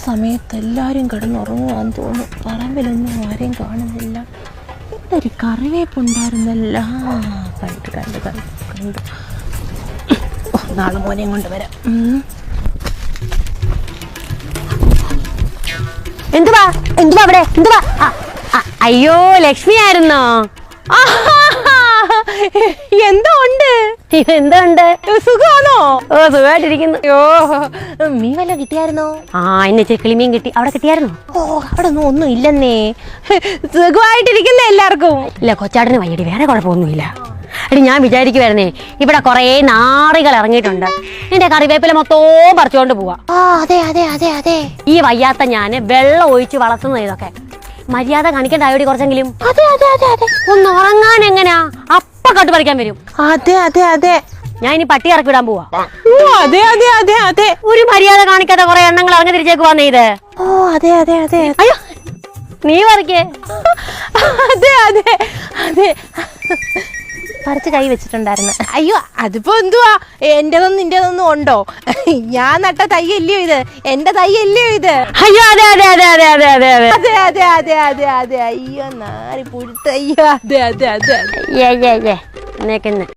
സമയത്ത് എല്ലാവരും കിടന്നുറങ്ങുവാന്ന് തോന്നുന്നു. പറമ്പിലൊന്നും ആരെയും കാണുന്നില്ല. എന്തൊരു കറിവേപ്പുണ്ടായിരുന്നല്ല. കണ്ടു കണ്ടു കണ്ടു കണ്ടു. നാളെ മോനെയും കൊണ്ട് വരാം. എന്തുവാ എന്തുവാ അവിടെ എന്തുവാ? അയ്യോ ലക്ഷ്മി ആയിരുന്നോ? എന്തോ ഉണ്ട്. എന്തോ ഉണ്ട്? സുഖമാണോ? ഓ സുഖമായിട്ടിരിക്കുന്നു. അയ്യോ മീൻ വല്ല കിട്ടിയായിരുന്നോ? ഇന്ന് ചെക്കിളിമീൻ കിട്ടി. അവിടെ കിട്ടിയായിരുന്നോ? അവിടെ ഒന്നും ഇല്ലെന്നേ. സുഖമായിട്ടിരിക്കുന്നേ എല്ലാവർക്കും? ഇല്ല കൊച്ചാട്ടന് വയ്യടി, വേറെ കുഴപ്പമൊന്നുമില്ല. അടി ഞാൻ വിചാരിക്കുവായിരുന്നേ, ഇവിടെ കുറേ നാറികൾ ഇറങ്ങിയിട്ടുണ്ട്. എന്റെ കറിവേപ്പില മൊത്തവും പറിച്ചുകൊണ്ട് പോവാ. അതെ അതെ അതെ അതെ. ഈ വയ്യാത്ത ഞാന് വെള്ളം ഒഴിച്ച് വളർത്തുന്നത് ഇതൊക്കെ മര്യാദ കാണിക്കണ്ടായോടി കുറച്ചെങ്കിലും. അതെ അതെ അതെ അതെ. ഒന്ന് ഉറങ്ങാൻ എങ്ങനാ? അപ്പ കട്ട് പറിക്കാൻ വരും. അതെ അതെ അതെ. ഞാൻ ഇനി പട്ടി ഇറക്കി വിടാൻ പോവാ. അതെ അതെ അതെ അതെ. ഒരു മര്യാദ കാണിക്കാത്ത കുറെ എണ്ണങ്ങൾ ഇറങ്ങി തിരിച്ചേക്ക് വന്നേ ഇത്. അതെ അതെ അതെ. അയ്യോ നീ പറിക്കേ. അതെ അതെ അതെ. പറിച്ച് കൈ വെച്ചിട്ടുണ്ടായിരുന്നു. അയ്യോ അതിപ്പോ എന്തുവാ, എന്റേതൊന്നും നിന്റേതൊന്നും ഉണ്ടോ? ഞാൻ നട്ട തയ്യല്ലയോ ഇത്? എന്റെ തയ്യല്ലയോ ഇത്? അയ്യോ അതെ അതെ അതെ അതെ അതെ അതെ അതെ അതെ അതെ അതെ അതെ അതെ. അയ്യോ നാരി പുഴുത്ത. അയ്യോ അതെ അതെ അതെ. എന്നേക്കെന്ന്